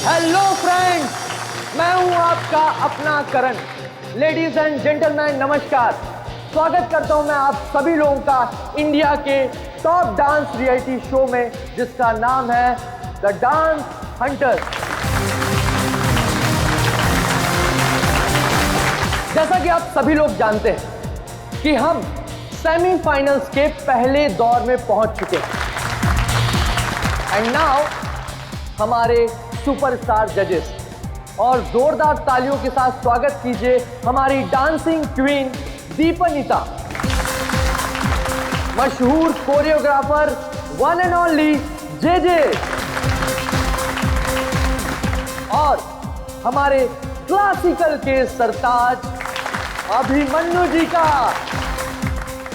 Hello friends, मैं हूं आपका अपना करण। लेडीज एंड जेंटलमैन नमस्कार। स्वागत करता हूं मैं आप सभी लोगों का इंडिया के टॉप डांस रियलिटी शो में, जिसका नाम है द डांस हंटर। जैसा कि आप सभी लोग जानते हैं कि हम सेमीफाइनल्स के पहले दौर में पहुंच चुके हैं। एंड नाउ हमारे सुपरस्टार जजेस, और जोरदार तालियों के साथ स्वागत कीजिए हमारी डांसिंग क्वीन दीपनिता, मशहूर choreographer one and only JJ, और हमारे क्लासिकल के सरताज अभिमन्यु जी का।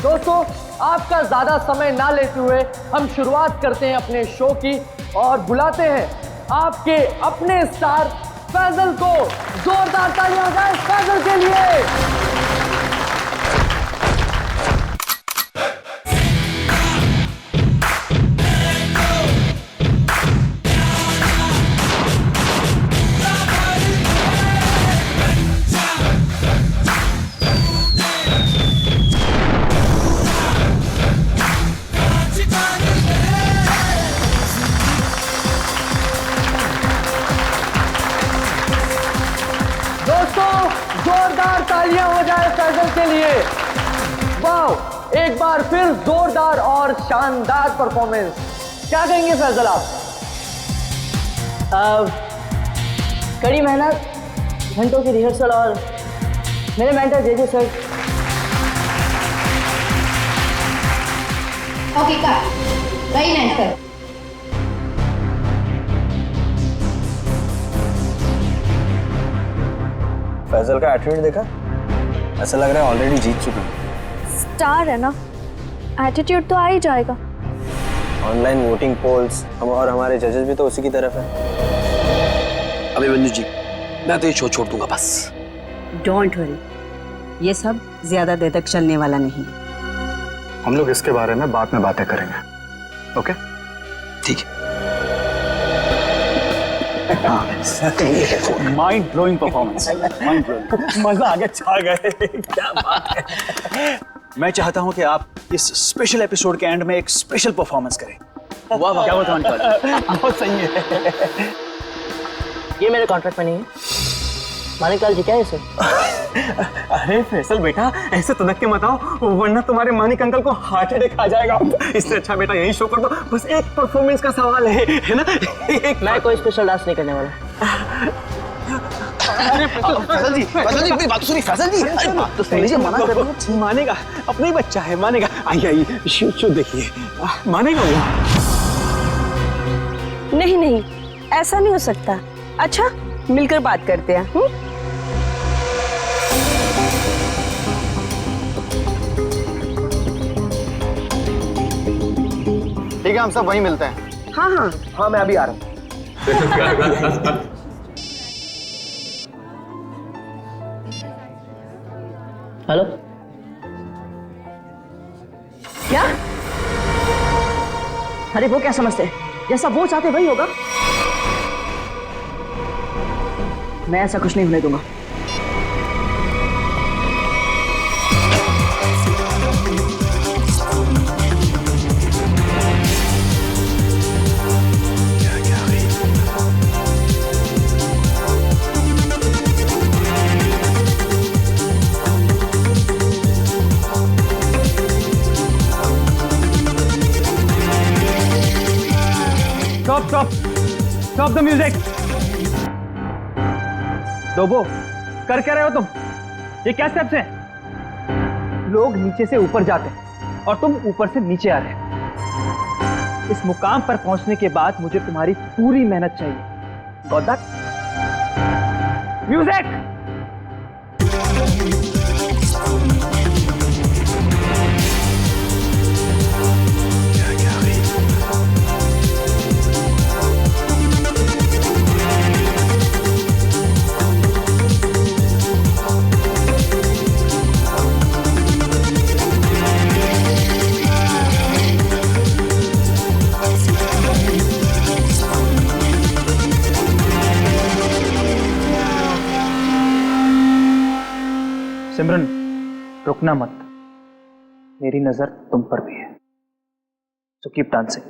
दोस्तों, आपका ज्यादा समय ना लेते हुए हम शुरुआत करते हैं अपने शो की और बुलाते हैं आपके अपने स्टार फैजल को। जोरदार तालियां गाइस फैजल के लिए। जोरदार तालियां हो जाए फैजल के लिए। वाह, एक बार फिर जोरदार और शानदार परफॉर्मेंस। क्या कहेंगे फैजल आप? कड़ी मेहनत, घंटों की रिहर्सल और मेरे mentor JJ sir. Okay cut, very nice sir. Faizal का एटीट्यूड देखा? ऐसा लग रहा है ऑलरेडी जीत चुका है। स्टार है ना, एटीट्यूड तो आ ही जाएगा। ऑनलाइन वोटिंग पोल्स हम और हमारे जजेस भी तो उसी की तरफ है। अभिमन्यु जी, मैं तो ये शो छोड़ दूंगा बस। डोंट वरी, ये सब ज्यादा देर तक चलने वाला नहीं। हम लोग इसके बारे में बाद में बातें करेंगे, ओके? ठीक है। Mind blowing performance, mind blowing. मजा आ गया, छा गए। क्या बात है। मैं चाहता हूं कि आप इस स्पेशल एपिसोड के एंड में एक स्पेशल परफॉर्मेंस करें। वाह वाह, क्या बताऊं। बहुत सही है। ये मेरे कॉन्ट्रैक्ट में नहीं है। मानिकाल जी क्या है सर? अरे फैसल बेटा, ऐसे तनक के मत आओ, वरना तुम्हारे मानिक अंकल को हार्ट अटैक आ जाएगा। इससे अच्छा बेटा यही शो कर दो। बस एक परफॉर्मेंस का सवाल है ना? मैं कोई स्पेशल डांस नहीं करने वाला। फैजल जी, मेरी बात सुनिए। फैजल जी, अरे बात तो सुन लीजिए। मना कर रहा हूं। मानेगा, अपना ही बच्चा है, मानेगा। आइए आइए, शो देखिए, मानेगा वो। नहीं नहीं, ऐसा नहीं हो सकता। अच्छा, मिलकर बात करते हैं। ठीक है, हम सब वहीं मिलते हैं। हाँ हाँ हाँ, मैं अभी आ रहा हूं। हेलो, क्या? अरे वो क्या समझते हैं, जैसा वो चाहते वही होगा। मैं ऐसा कुछ नहीं होने दूंगा। Stop the music. डोबो, कर क्या रहे हो तुम? ये क्या स्टेप्स हैं? लोग नीचे से ऊपर जाते हैं और तुम ऊपर से नीचे आ रहे हो। इस मुकाम पर पहुंचने के बाद मुझे तुम्हारी पूरी मेहनत चाहिए। Got that? म्यूजिक। सिमरन, रुकना मत, मेरी नजर तुम पर भी है, सो कीप डांसिंग।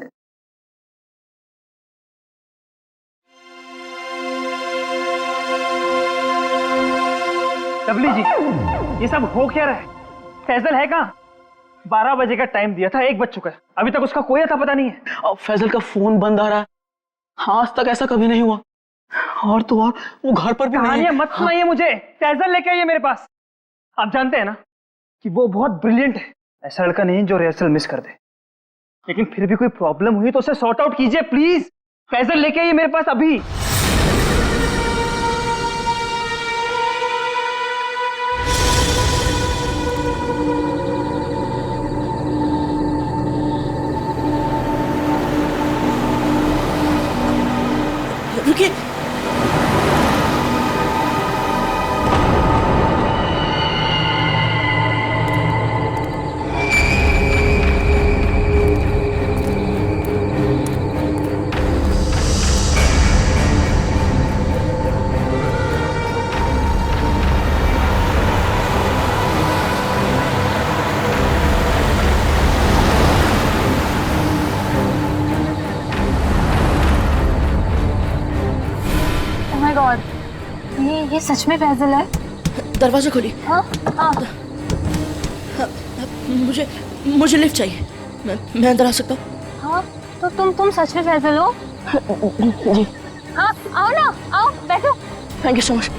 डबली जी, ये सब हो क्या रहा है? फैजल है कहाँ? 12 बजे का टाइम दिया था, 1 बज चुका है, अभी तक उसका कोई अता पता नहीं है। अब फैजल का फोन बंद आ रहा है, आज तक ऐसा कभी नहीं हुआ। और तो और वो घर पर भी नहीं कहानियां मत सुनाइए मुझे, फैजल लेके आइए मेरे पास। आप जानते हैं ना कि वो बहुत ब्रिलियंट है, ऐसा लड़का नहीं जो रिहर्सल मिस कर दे, लेकिन फिर भी कोई प्रॉब्लम हुई तो उसे सॉर्ट आउट कीजिए प्लीज। फैजल लेके आइए मेरे पास अभी। रुकिए, ये सच में फैजल है? दरवाजा खोलिए। हाँ हाँ। मुझे लिफ्ट चाहिए, मैं अंदर आ सकता हूँ? हाँ तो तुम सच में फैजल हो? जी। हाँ आओ ना, आओ बैठो। Thank you so much.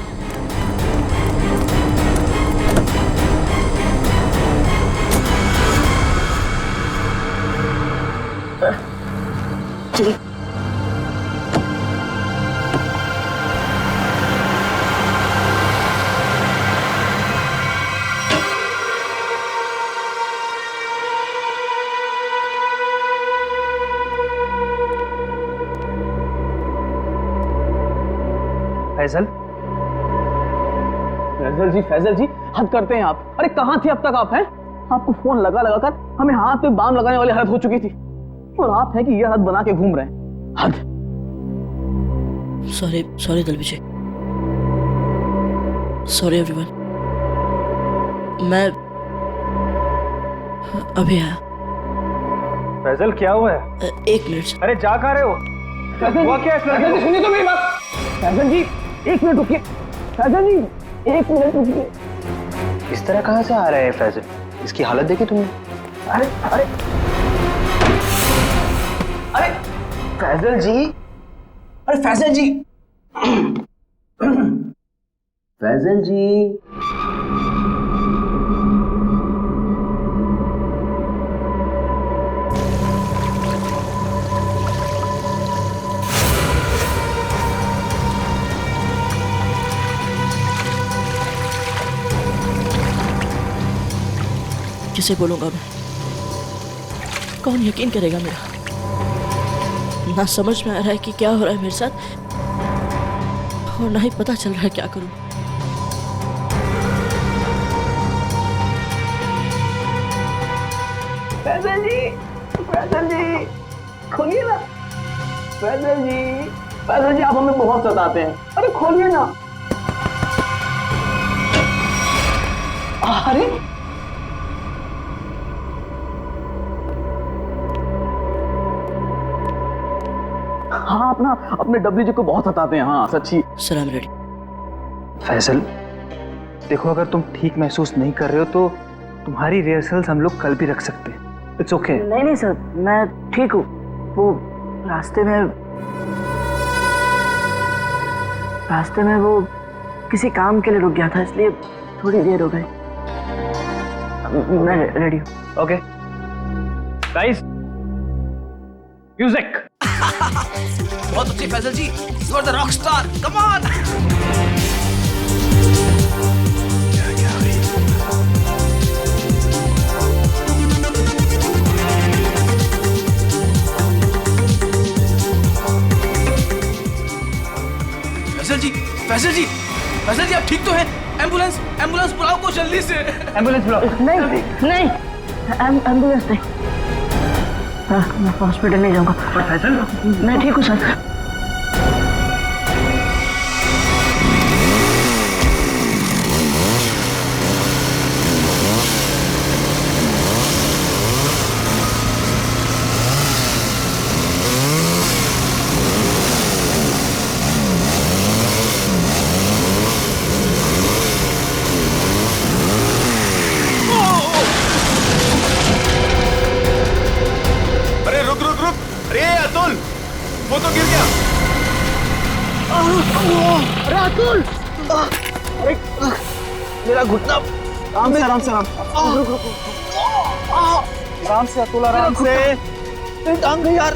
चलिए। फैजल, फैजल जी हद करते हैं आप। अरे कहाँ थे अब तक आप? हैं आपको फोन लगा लगा कर हमें हाथ पे बाम लगाने वाली हालत हो चुकी थी, और आप हैं कि ये हाथ बना के घूम रहे हैं। हद। Sorry Dalvijay, sorry everyone. मैं अभी आया। फैजल क्या हुआ है? 1 मिनट। अरे जा कहाँ रहे हो? हुआ क्या इस लड़के को? सुनिए तो मेरी बात। फैजल जी 1 मिनट रुकिए। फैजल जी 1 मिनट रुकिए। इस तरह कहाँ से आ रहे हैं फैजल? इसकी हालत देखी तुमने? अरे अरे अरे फैजल जी, अरे फैजल जी, फैजल जी। किसे बोलूंगा मैं? कौन यकीन करेगा मेरा? ना समझ में आ रहा है कि क्या हो रहा है मेरे साथ, और ना ही पता चल रहा है क्या करूं। फैजल जी खोलिए ना। फैजल जी आप हमें बहुत सताते हैं। अरे खोलिए ना। अरे हाँ, अपने डब्ल्यू जी को बहुत सताते हैं। हाँ सच्ची। सलाम रेडी। फैजल देखो, अगर तुम ठीक महसूस नहीं कर रहे हो तो तुम्हारी रिहर्सल्स हम लोग कल भी रख सकते हैं। It's okay. नहीं सर, मैं ठीक हूँ। वो रास्ते में वो किसी काम के लिए रुक गया था, इसलिए थोड़ी देर हो गई। मैं रेडी हूँ। Okay guys, music. बहुत अच्छी Faisal ji, you are the rock star, come on. Faisal ji आप ठीक तो हैं? एम्बुलेंस बुलाओ को जल्दी से। एम्बुलेंस बुलाओ। नहीं एम्बुलेंस नहीं। मैं हॉस्पिटल नहीं जाऊंगा। फैजल मैं ठीक हूँ सर। राहुल, अरे मेरा घुटना। आराम से आराम से आराम से अतुल, आराम से। मेरी टांग गई यार।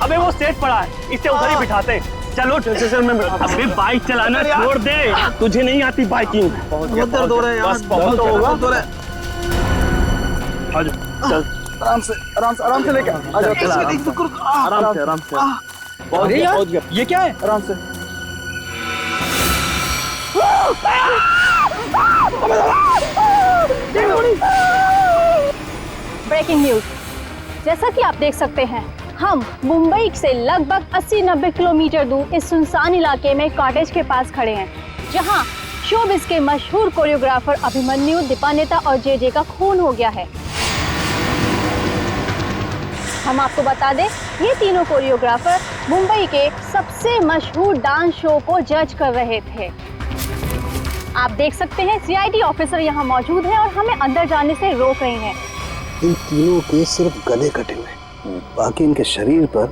अबे वो सेट पड़ा है, इसे उधर ही बिठाते। चलो स्टेशन में। अबे बाइक चलाना छोड़ दे, तुझे नहीं आती बाइकिंग। बहुत दर्द हो रहा है यार। बस बहुत होगा। चल आराम से लेके आराम से आराम से। पहुंच गया। ये क्या है? आराम से। Breaking news. जैसा कि आप देख सकते हैं, हम मुंबई से लगभग 80-90 किलोमीटर दूर इस सुनसान इलाके में कॉटेज के पास खड़े हैं, जहां शोबिस के मशहूर कोरियोग्राफर अभिमन्यु, दीपानेता और जे का खून हो गया है। हम आपको बता दें, ये तीनों कोरियोग्राफर मुंबई के सबसे मशहूर डांस शो को जज कर रहे थे। आप देख सकते हैं सीआईडी ऑफिसर यहाँ मौजूद है और हमें अंदर जाने से रोक रहे हैं। इन तीनों के सिर्फ गले कटे हुए, बाकी इनके शरीर पर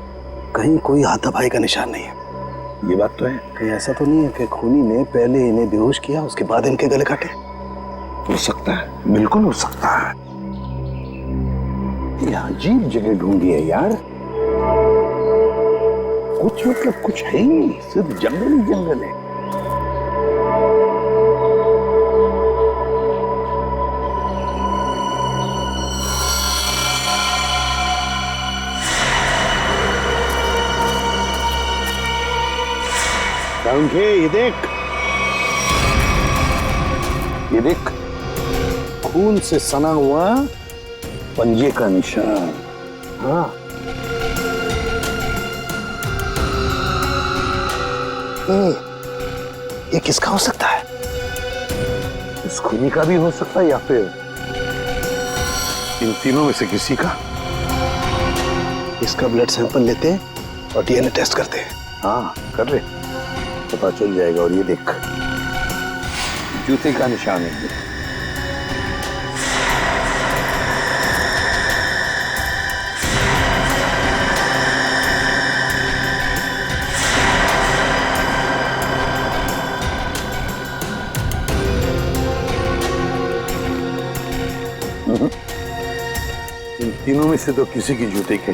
कहीं कोई हाथापाई का निशान नहीं है। ये बात तो है। कहीं ऐसा तो नहीं है कि खूनी ने पहले इन्हें बेहोश किया, उसके बाद इनके गले काटे? हो सकता है, बिल्कुल हो सकता है। ये अजीब जगह ढूंढी है यार। कुछ मतलब कुछ है ही नहीं, सिर्फ जंगल ही जंगल है। ये देख, खून से सना हुआ पंजे का निशान। हाँ, ये किसका हो सकता है? उस खूनी का भी हो सकता है या फिर इन तीनों में से किसी का। इसका ब्लड सैंपल लेते हैं और डीएनए टेस्ट करते हैं। हाँ कर रहे, पता चल जाएगा। और ये देख, जूते का निशान है। इन तीनों में से तो किसी की जूते के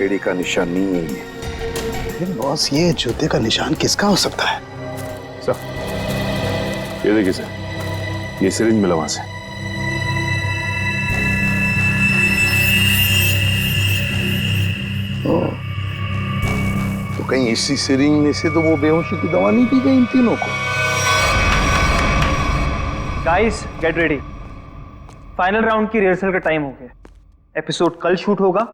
एड़ी का निशान नहीं है। ये बॉस, ये जूते का निशान किसका हो सकता है? सर, ये देखिए सर, ये सिरिंज मिला वहां से। तो कहीं इसी सिरिंज में से तो वो बेहोशी की दवा नहीं दी गई इन तीनों को? Guys get ready, final round की रिहर्सल का टाइम हो गया। एपिसोड कल शूट होगा,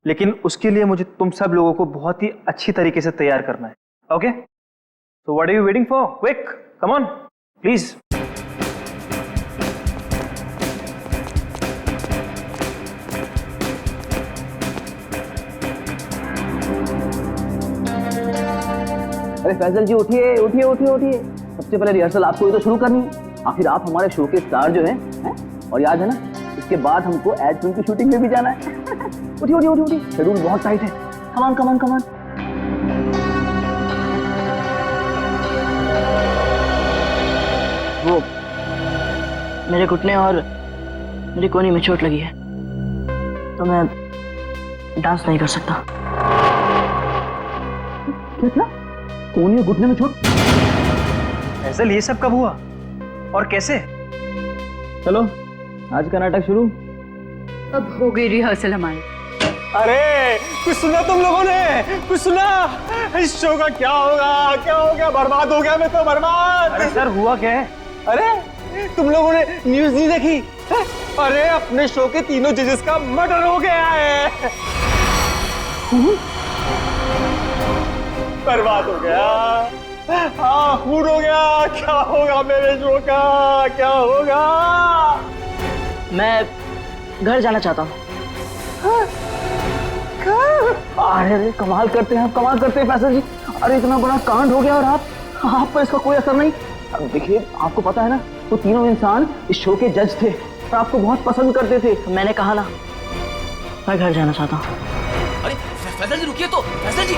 लेकिन उसके लिए मुझे तुम सब लोगों को बहुत ही अच्छी तरीके से तैयार करना है। Okay, so what are you waiting for? Quick, come on, please. अरे फैजल जी उठिए उठिए उठिए उठिए। सबसे पहले रिहर्सल आपको ही तो शुरू करनी है। आखिर आप हमारे शो के स्टार जो हैं, और याद है ना, इसके बाद हमको एड फिल्म की शूटिंग में भी जाना है। उठिए उठिए उठिए, शेड्यूल बहुत टाइट है। कमान कमान कमान। वो मेरे घुटने और मेरी कोहनी में चोट लगी है, तो मैं डांस नहीं कर सकता। क्या क्या? कोहनी और घुटने में चोट? फैजल, ये सब कब हुआ और कैसे? चलो आज का नाटक शुरू। अब हो गई रिहर्सल हमारी। अरे कुछ सुना तुम लोगों ने? कुछ सुना? इस शो का क्या होगा? क्या हो गया? बर्बाद हो गया मैं तो, बर्बाद। अरे सर, हुआ क्या है? अरे तुम लोगों ने न्यूज़ नहीं देखी? अरे अपने शो के तीनों जजेस का मर्डर हो गया है। बर्बाद हो गया। हाँ, खून हो गया। क्या होगा मेरे शो का? क्या होगा? मैं घर जाना चाहता हूँ। अरे कमाल करते हैं आप, कमाल करते हैं फैसल जी। अरे इतना बड़ा कांड हो गया और आप पर इसका कोई असर नहीं। देखिए, आपको पता है ना, वो तीनों इंसान इस शो के जज थे और आपको बहुत पसंद करते थे। मैंने कहा ना, मैं घर जाना चाहता हूँ। अरे फैसल जी रुकिए तो, फैसल जी।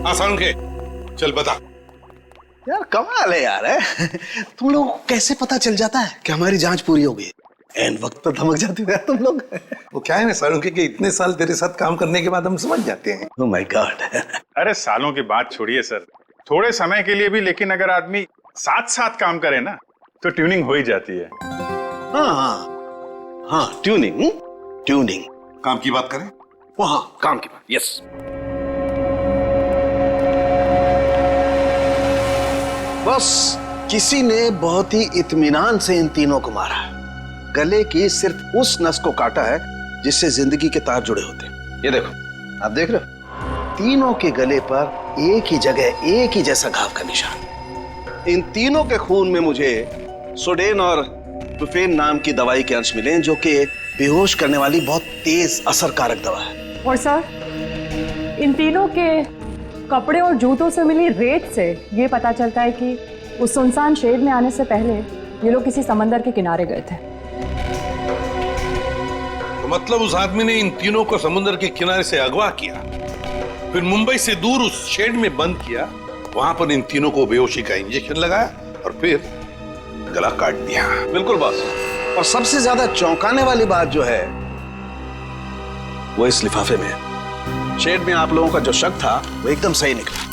आसान के चल बता। यार कमाल है यार, है तुम लोग को कैसे पता चल जाता है कि हमारी जांच पूरी हो गई? एंड वक्त पर धमक जाते हो यार तुम लोग। वो क्या है ना सारुण के इतने साल तेरे साथ काम करने के बाद हम समझ जाते हैं। Oh my God. अरे सालों की बात छोड़िए सर, थोड़े समय के लिए भी, लेकिन अगर आदमी साथ साथ काम करे ना तो ट्यूनिंग हो ही जाती है। हाँ हाँ हाँ, ट्यूनिंग ट्यूनिंग। काम की बात करें? वो हाँ, काम की बात। यस। बस किसी ने बहुत ही इत्मीनान से इन तीनों को मारा। गले की सिर्फ उस नस को काटा है जिससे जिंदगी के तार जुड़े होते हैं। ये देखो, आप देख रहे हो, तीनों के गले पर एक ही जगह एक ही जैसा घाव का निशान। इन तीनों के खून में मुझे सोडेन और टुफेन नाम की दवाई के अंश मिले, जो कि बेहोश करने वाली बहुत तेज असरकारक दवा है। और सर, इन तीनों के कपड़े और जूतों से मिली रेत से ये पता चलता है कि उस सुनसान शेड में आने से पहले ये लोग किसी समंदर के किनारे गए थे। तो मतलब उस आदमी ने इन तीनों को समुद्र के किनारे से अगवा किया, फिर मुंबई से दूर उस शेड में बंद किया, वहां पर इन तीनों को बेहोशी का इंजेक्शन लगाया और फिर गला काट दिया। बिल्कुल बॉस। और सबसे ज्यादा चौंकाने वाली बात जो है वो इस लिफाफे में है। शेड में आप लोगों का जो शक था वो एकदम सही निकला।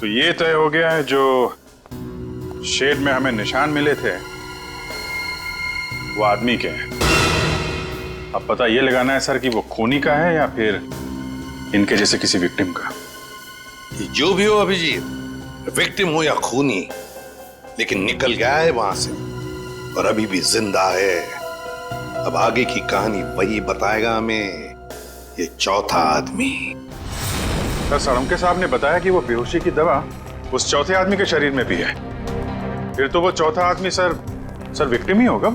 तो ये तय हो गया है, जो शेड में हमें निशान मिले थे वो आदमी के हैं। अब पता ये लगाना है सर कि वो खूनी का है या फिर इनके जैसे किसी विक्टिम का। जो भी हो अभिजीत, विक्टिम हो या खूनी, लेकिन निकल गया है वहां से और अभी भी जिंदा है। अब आगे की कहानी वही बताएगा हमें, ये चौथा आदमी। सर साळुंखे साहब ने बताया कि वो बेहोशी की दवा उस चौथे आदमी के शरीर में भी है। फिर तो वो चौथा आदमी सर विक्टिम ही होगा।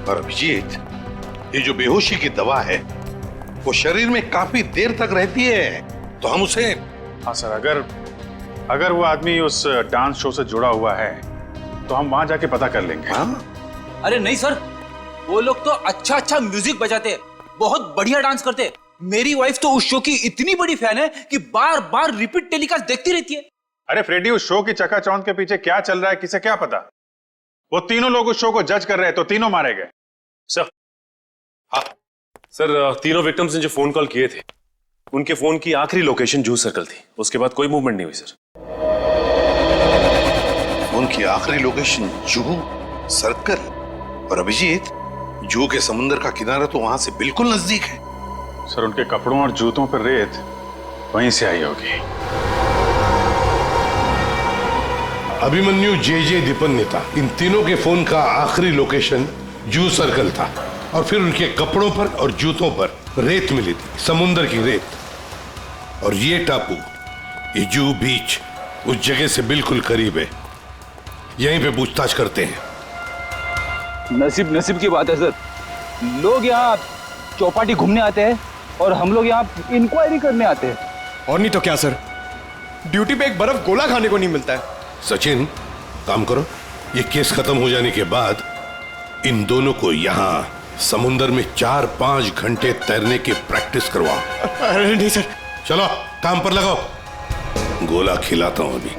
और अभिजीत, ये जो बेहोशी की दवा है वो शरीर में काफी देर तक रहती है, तो हम उसे। हाँ सर, अगर वो आदमी उस डांस शो से जुड़ा हुआ है तो हम वहां जाके पता कर लेंगे। हाँ? अरे नहीं सर, वो लोग तो अच्छा म्यूजिक बजाते, बहुत बढ़िया डांस करते। मेरी वाइफ तो उस शो की इतनी बड़ी फैन है कि बार बार रिपीट टेलीकास्ट देखती रहती है। अरे फ्रेडी, उस शो की चकाचौंध के पीछे क्या चल रहा है किसे क्या पता। वो तीनों लोग उस शो को जज कर रहे हैं तो तीनों मारे गए। सर, हाँ सर, तीनों विक्टिम्स ने जो फोन कॉल किए थे उनके फोन की आखिरी लोकेशन जूह सर्कल थी। उसके बाद कोई मूवमेंट नहीं हुई सर। फोन की आखिरी लोकेशन जूह सर्कल? और अभिजीत, जूह के समुद्र का किनारा तो वहां से बिल्कुल नजदीक है। सर उनके कपड़ों और जूतों पर रेत वहीं से आई होगी। अभिमन्यु जे दीपन्नेता, इन तीनों के फोन का आखिरी लोकेशन जूह सर्कल था और फिर उनके कपड़ों पर और जूतों पर रेत मिली थी, समुद्र की रेत। और ये टापू, ये जूह बीच, उस जगह से बिल्कुल करीब है। यहीं पे पूछताछ करते हैं। नसीब की बात है सर, लोग यहाँ चौपाटी घूमने आते हैं और हम लोग यहाँ इंक्वायरी करने आते हैं। और नहीं तो क्या सर, ड्यूटी पे एक बर्फ गोला खाने को नहीं मिलता है। सचिन, काम करो, ये केस खत्म हो जाने के बाद इन दोनों को यहाँ समुंदर में 4-5 घंटे तैरने की प्रैक्टिस करवाओ। अरे नहीं सर। चलो काम पर लगाओ, गोला खिलाता हूं अभी।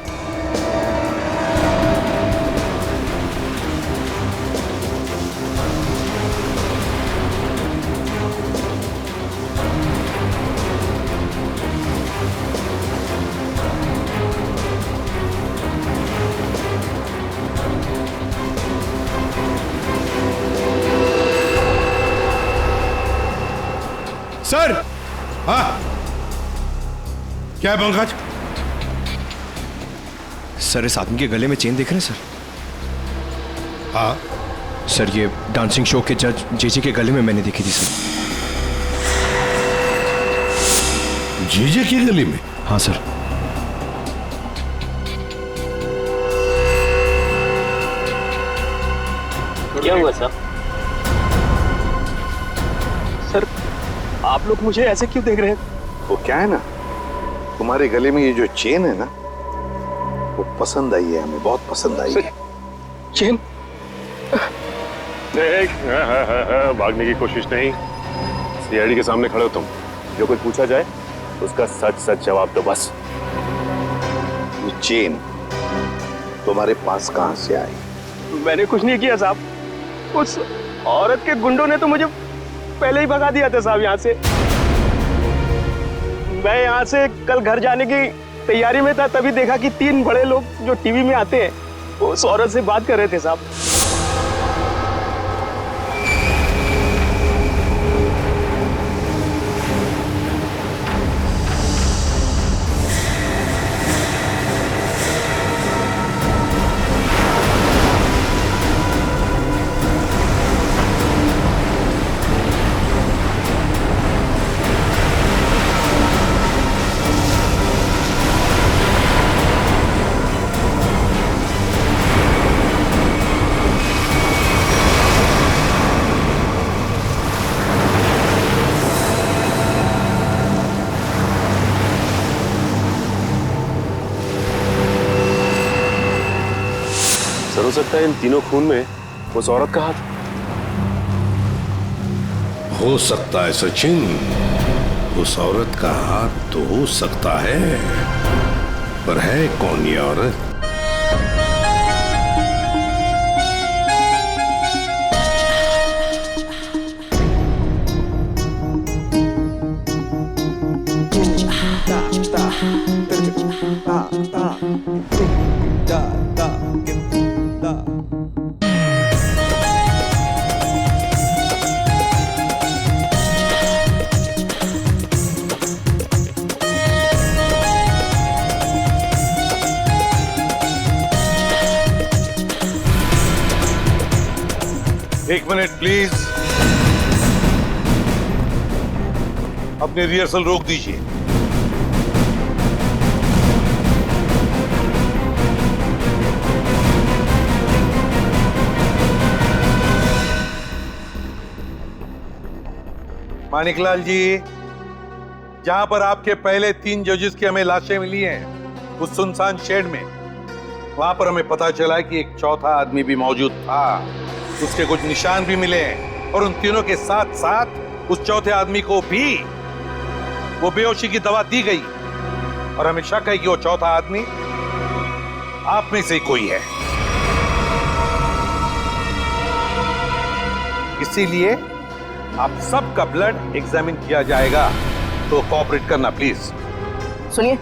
सर। हाँ, क्या है पंकज? सर, इस आदमी के गले में चेन देख रहे हैं सर? हाँ सर, ये डांसिंग शो के जज जेजे के गले में मैंने देखी थी सर। जेजे के गले में? हाँ सर। क्या हुआ सर? सर, आप लोग मुझे ऐसे क्यों देख रहे हैं? वो क्या है ना, तुम्हारे गले में ये जो चेन है ना, वो पसंद आई है हमें, बहुत पसंद आई है। चेन देख, भागने की कोशिश नहीं। सीआईडी के सामने खड़े हो तुम, जो कोई पूछा जाए उसका सच सच जवाब दो बस। ये चेन तुम्हारे पास कहां से आई? मैंने कुछ नहीं किया साहब, उस औरत के गुंडों ने तो मुझे पहले ही भगा दिया था साहब यहाँ से। मैं यहाँ से कल घर जाने की तैयारी में था, तभी देखा कि 3 बड़े लोग जो टीवी में आते हैं वो उस औरत से बात कर रहे थे साहब। हो सकता है इन तीनों खून में उस औरत का हाथ। हो सकता है सचिन, उस औरत का हाथ तो हो सकता है, पर है कौन ये औरत? एक मिनट प्लीज, अपने रिहर्सल रोक दीजिए। मानिकलाल जी, जहां पर आपके पहले 3 जजेस की हमें लाशें मिली हैं, उस सुनसान शेड में, वहां पर हमें पता चला कि एक चौथा आदमी भी मौजूद था। उसके कुछ निशान भी मिले हैं और उन तीनों के साथ साथ उस चौथे आदमी को भी वो बेहोशी की दवा दी गई और हमें शक है कि वो चौथा आदमी आप में से ही कोई है। इसीलिए आप सबका ब्लड एग्जामिन किया जाएगा, तो कोऑपरेट करना प्लीज। सुनिए,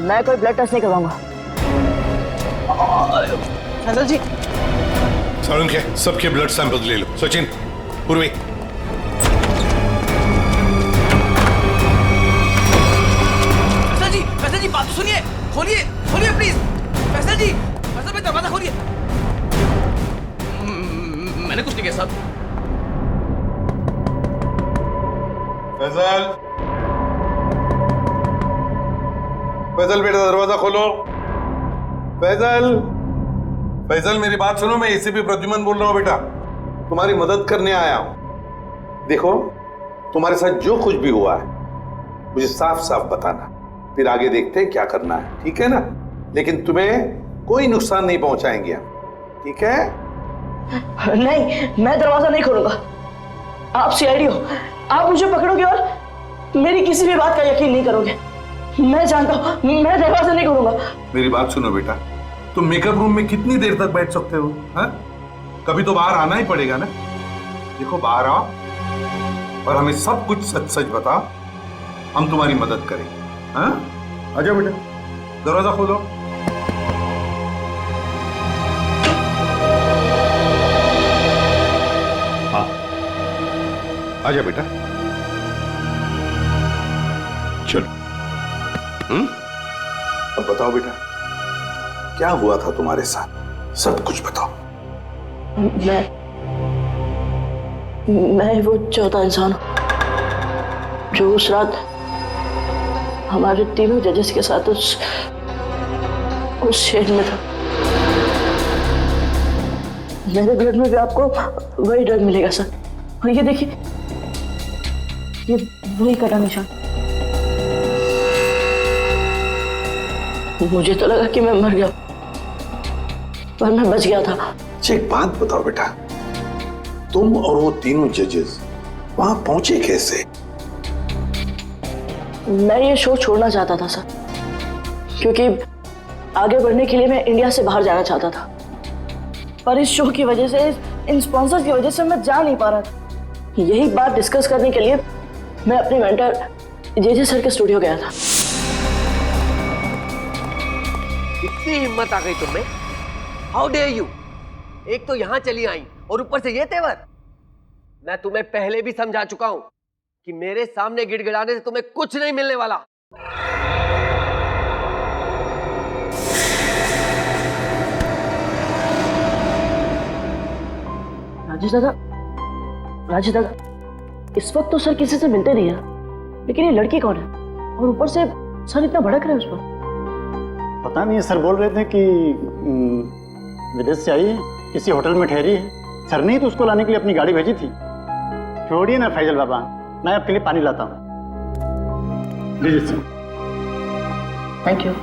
मैं कोई ब्लड टेस्ट नहीं करवाऊंगा। फैजल जी, सारुण के सबके ब्लड सैंपल ले लो। सचिन, पूर्वी। फैसल जी बात तो सुनिए, खोलिए खोलिए प्लीज। फैसल जी, फैसल भाई दरवाजा खोलिए। मैंने कुछ नहीं किया साहब। फैजल, फैजल बेटा दरवाजा खोलो। फैजल, फैजल मेरी बात सुनो, मैं एसीपी प्रद्युमन बोल रहा हूँ बेटा, तुम्हारी मदद करने आया हूं। देखो, तुम्हारे साथ जो कुछ भी हुआ है मुझे साफ साफ बताना, फिर आगे देखते हैं क्या करना है, ठीक है ना? लेकिन तुम्हें कोई नुकसान नहीं पहुंचाएंगे हम, ठीक है? नहीं, मैं दरवाजा नहीं खोलूंगा। आप सीआईडी हो, आप मुझे पकड़ोगे और मेरी किसी भी बात का यकीन नहीं करोगे। मैं जानता हूं, मैं दरवाजा नहीं खोलूंगा। मेरी बात सुनो बेटा, तुम मेकअप रूम में कितनी देर तक बैठ सकते हो? हा? कभी तो बाहर आना ही पड़ेगा ना। देखो, बाहर आओ और हमें सब कुछ सच सच बताओ, हम तुम्हारी मदद करेंगे। हाँ, आ जाओ बेटा, दरवाजा खोलो। हाँ, आ जाओ बेटा, चलो। अब बताओ बेटा, क्या हुआ था तुम्हारे साथ? सब कुछ बताओ। मैं वो चौथा इंसान हूं जो उस रात हमारे तीनों जजेस के साथ उस शेड में था। मेरे ब्लड में भी आपको वही ड्रग मिलेगा सर। और ये देखिए, ये वही कटा निशान। मुझे तो लगा कि मैं मर गया, पर मैं बच गया था। अच्छा एक बात बताओ बेटा, तुम और वो तीनों जजेस वहां पहुंचे कैसे? मैं ये शो छोड़ना चाहता था सर, क्योंकि आगे बढ़ने के लिए मैं इंडिया से बाहर जाना चाहता था, पर इस शो की वजह से, इन स्पॉन्सर्स की वजह से मैं जा नहीं पा रहा था। यही बात डिस्कस करने के लिए मैं अपने मेंटर जेजे सर के स्टूडियो गया था। इतनी हिम्मत आ गई तुम्हें? How dare you! एक तो यहां चली आई और ऊपर से ये तेवर। मैं तुम्हें पहले भी समझा चुका हूं कि मेरे सामने गिड़गिड़ाने से तुम्हें कुछ नहीं मिलने वाला। राजेश दादा, इस वक्त तो सर किसी से मिलते नहीं है, लेकिन ये लड़की कौन है? और ऊपर से सर इतना भड़क रहे हैं उस पर। पता नहीं, सर बोल रहे थे कि विदेश से आई है, किसी होटल में ठहरी है। सर ने ही तो उसको लाने के लिए अपनी गाड़ी भेजी थी। छोड़िए ना फैजल बाबा, मैं आपके लिए पानी लाता हूँ। लीजिए सर। Thank you.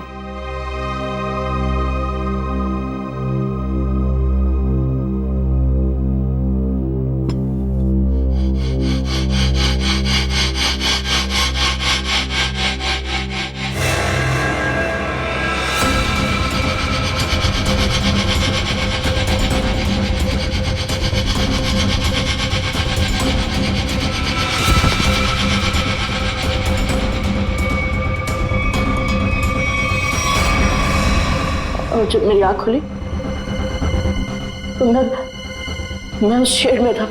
और जब मेरी आंख खुली तो मैं उस शेड में था।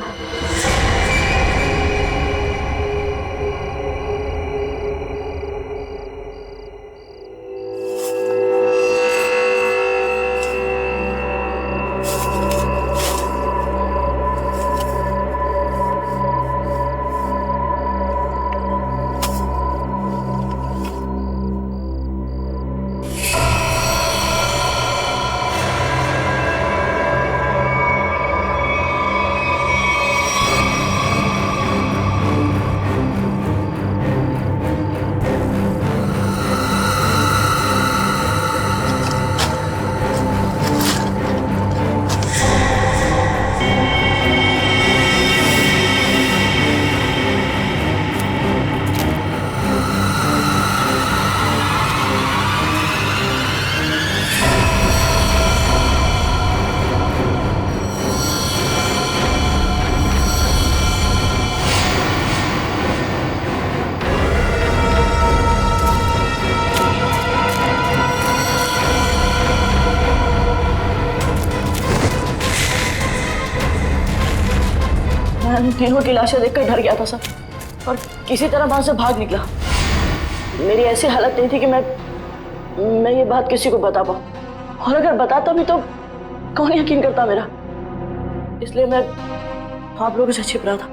मैं तीनों की लाशें देखकर डर गया था सर, और किसी तरह वहां से भाग निकला। मेरी ऐसी हालत नहीं थी कि मैं ये बात किसी को बता पाऊं, और अगर बताता भी तो कौन यकीन करता मेरा। इसलिए मैं आप लोगों से छिप रहा था।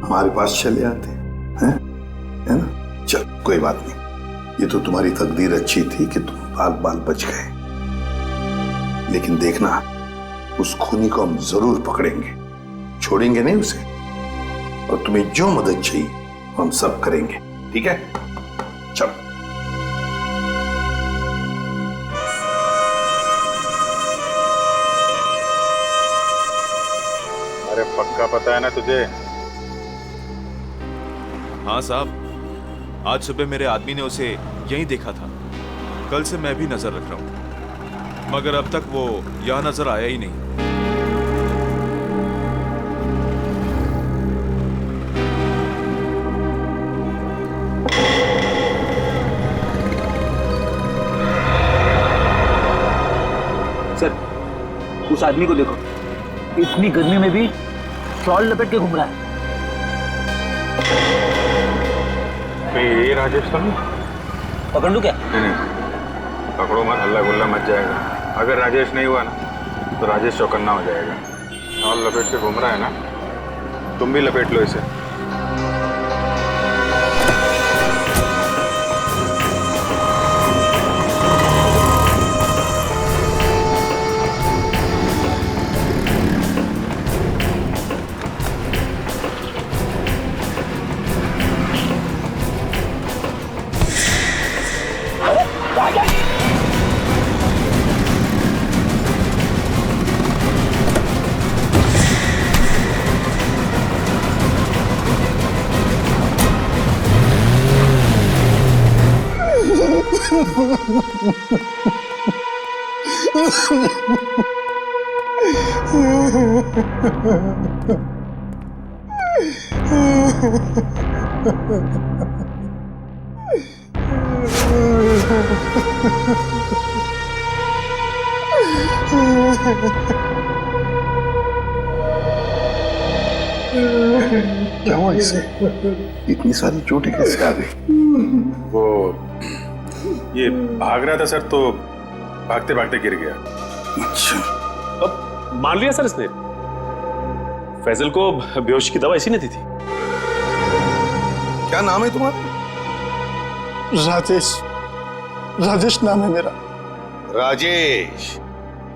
हमारे पास चले आते हैं, है ना? चल कोई बात नहीं, ये तो तुम्हारी तकदीर अच्छी थी कि तुम बाल बाल बच गए। लेकिन देखना, उस खूनी को हम जरूर पकड़ेंगे, छोड़ेंगे नहीं उसे। और तुम्हें जो मदद चाहिए हम सब करेंगे, ठीक है? चलो। अरे पक्का पता है ना तुझे? हाँ साहब, आज सुबह मेरे आदमी ने उसे यहीं देखा था। कल से मैं भी नजर रख रहा हूं, मगर अब तक वो यहां नजर आया ही नहीं। सर, उस आदमी को देखो, इतनी गर्मी में भी शॉल लपेट के घूम रहा है। ये राजेश तो नहीं? पकड़ लूं क्या? नहीं, पकड़ो मत, हल्ला गुल्ला मच जाएगा। अगर राजेश नहीं हुआ ना तो राजेश चौकन्ना हो जाएगा। शॉल लपेट के घूम रहा है ना, तुम भी लपेट लो इसे। क्या हुआ इसे? इतनी सारी चोटें कैसे आ गई? वो ये भाग रहा था सर, तो भागते भागते गिर गया। अच्छा। अब मान लिया सर इसने। फैजल को बेहोशी की दवा इसी ने दी थी। क्या नाम है तुम्हारा? राजेश। राजेश नाम है मेरा। राजेश।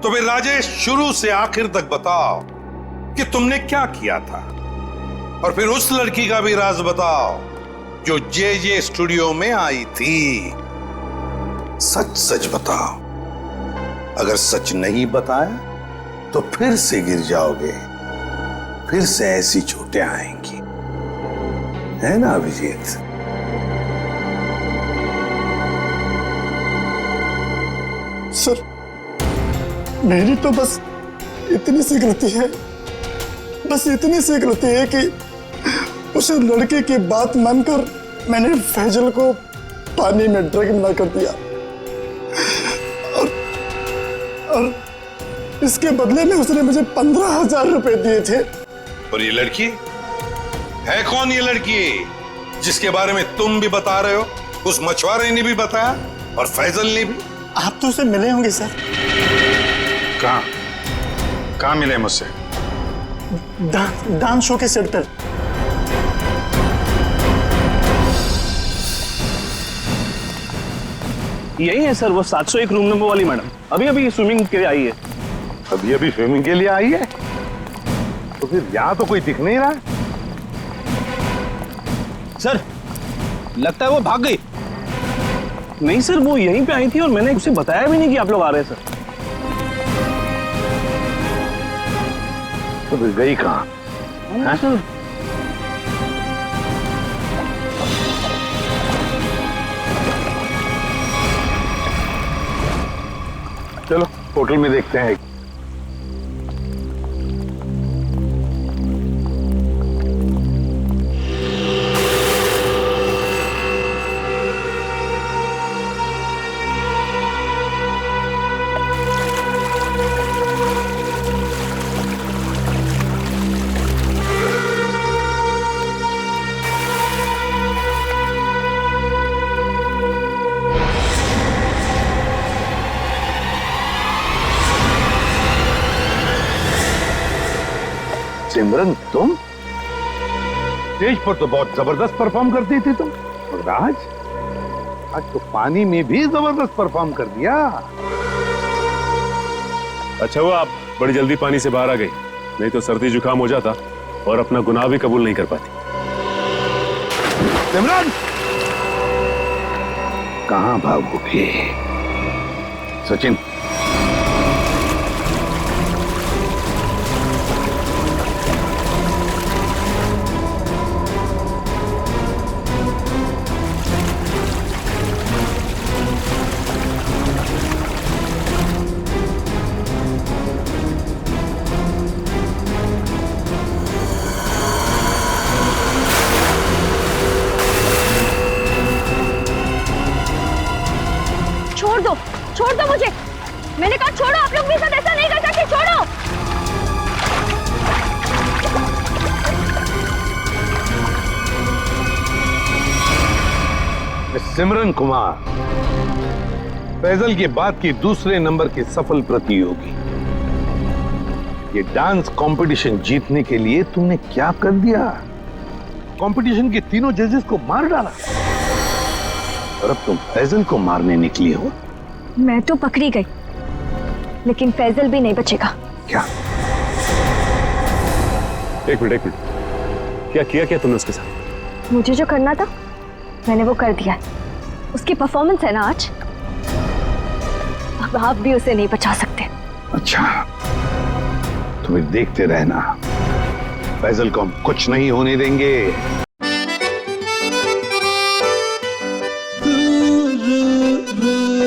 तो फिर राजेश, शुरू से आखिर तक बताओ कि तुमने क्या किया था, और फिर उस लड़की का भी राज बताओ जो जे स्टूडियो में आई थी। सच सच बताओ। अगर सच नहीं बताया तो फिर से गिर जाओगे, फिर से ऐसी चोटें आएंगी, है ना अभिजीत? सर, मेरी तो बस इतनी सी गलती है, बस इतनी सी गलती है कि उस लड़के की बात मानकर मैंने फैजल को पानी में ड्रग मिला कर दिया, और इसके बदले में उसने मुझे 15,000 रुपए दिए थे। और ये लड़की है कौन? ये लड़की जिसके बारे में तुम भी बता रहे हो, उस मछुआरे ने भी बताया और फैजल ने भी। आप तो उसे मिले होंगे सर। कहाँ मिले मुझसे? डांस शो के सेट पर। यही है सर, वो 701 रूम नंबर वाली मैडम। अभी अभी स्विमिंग के लिए आई है। अभी अभी स्विमिंग के लिए आई है? तो फिर यहां तो कोई दिख नहीं रहा है। सर, लगता है वो भाग गई। नहीं सर, वो यहीं पे आई थी और मैंने उसे बताया भी नहीं कि आप लोग आ रहे हैं सर। तो फिर गई कहां? सर, चलो होटल में देखते हैं। सिमरन, तुम स्टेज पर तो बहुत जबरदस्त परफॉर्म करती थी तुम, और आज तो पानी में भी जबरदस्त परफॉर्म कर दिया। अच्छा हुआ आप बड़ी जल्दी पानी से बाहर आ गई, नहीं तो सर्दी जुकाम हो जाता और अपना गुनाह भी कबूल नहीं कर पाती। सिमरन, कहां भागोगे? सचिन, छोड़ दो मुझे। मैंने कहा छोड़ो, आप लोग मेरे साथ ऐसा नहीं कर सकते, छोड़ो। सिमरन कुमार, फैजल के बाद की दूसरे नंबर की सफल प्रतियोगी। ये डांस कंपटीशन जीतने के लिए तुमने क्या कर दिया? कंपटीशन के तीनों जजेस को मार डाला, और अब तुम फैजल को मारने निकली हो। मैं तो पकड़ी गई, लेकिन फैजल भी नहीं बचेगा। क्या? एक मिनट, क्या किया तुमने उसके साथ? मुझे जो करना था मैंने वो कर दिया। उसकी परफॉर्मेंस है ना आज, अब आप भी उसे नहीं बचा सकते। अच्छा, तुम्हें देखते रहना, फैजल को हम कुछ नहीं होने देंगे। रू रू रू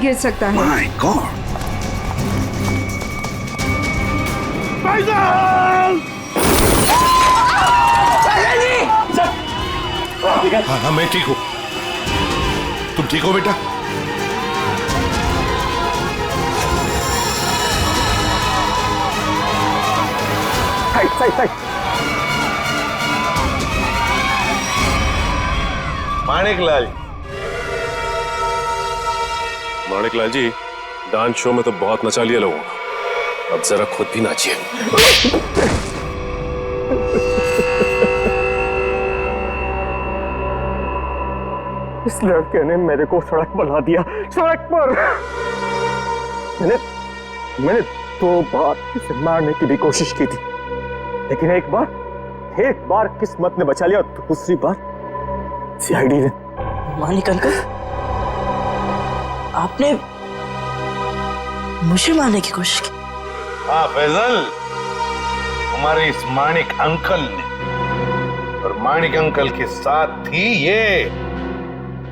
गिर सकता है। My God! हाँ हाँ मैं ठीक हूँ। तुम ठीक हो बेटा? माणिकलाल माणिकलाल जी, डांस शो में तो बहुत नचा लिया लोगों को, अब जरा खुद भी नाचिए। इस लड़के ने मेरे को सड़क पर ला दिया, सड़क पर। मैंने 2 बार इसे मारने की भी कोशिश की थी, लेकिन एक बार किस्मत ने बचा लिया, और दूसरी बार सीआईडी ने। मानिक अंकल, आपने मुझे मारने की कोशिश की? हाँ फैजल, तुम्हारे इस माणिक अंकल ने, और माणिक अंकल के साथ थी ये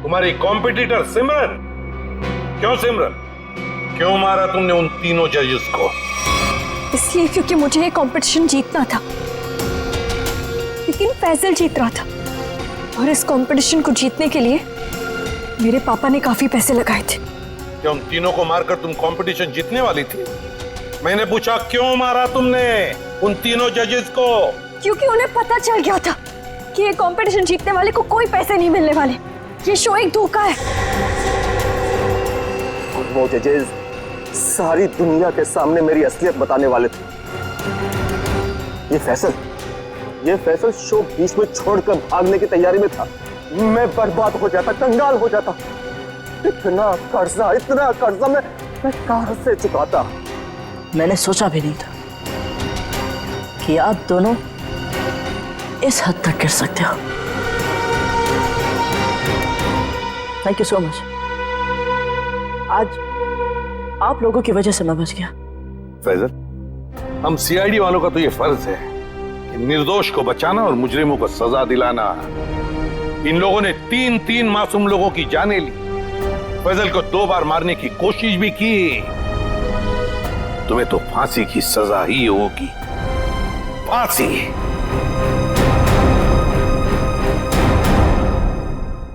तुम्हारी कॉम्पिटिटर सिमरन। क्यों सिमरन, क्यों मारा तुमने उन तीनों जजेस को? इसलिए क्योंकि मुझे ये कंपटीशन जीतना था, लेकिन फैजल जीत रहा था, और इस कंपटीशन को जीतने के लिए मेरे पापा ने काफी पैसे लगाए थे। क्या उन तीनों को मारकर तुम कंपटीशन जीतने वाली थी? मैंने पूछा क्यों मारा तुमने उन तीनों जजेस को? क्योंकि उन्हें पता चल गया था कि ये कंपटीशन जीतने वाले को कोई पैसे नहीं मिलने वाले, ये शो एक धोखा है। और वो जजेस सारी दुनिया के सामने मेरी असलियत बताने वाले थे। ये फैसल शो बीच में छोड़कर भागने की तैयारी में था। मैं बर्बाद हो जाता, कंगाल हो जाता। इतना कर्जा मैं कहां से चुकाता? मैंने सोचा भी नहीं था कि आप दोनों इस हद तक गिर सकते हो। Thank you so much. आज आप लोगों की वजह से मैं बच गया। फैजल, हम सीआईडी वालों का तो ये फर्ज है कि निर्दोष को बचाना और मुजरिमों को सजा दिलाना। इन लोगों ने 3 मासूम लोगों की जानें ली, फैजल को 2 बार मारने की कोशिश भी की। तुम्हें तो फांसी की सजा ही होगी, फांसी।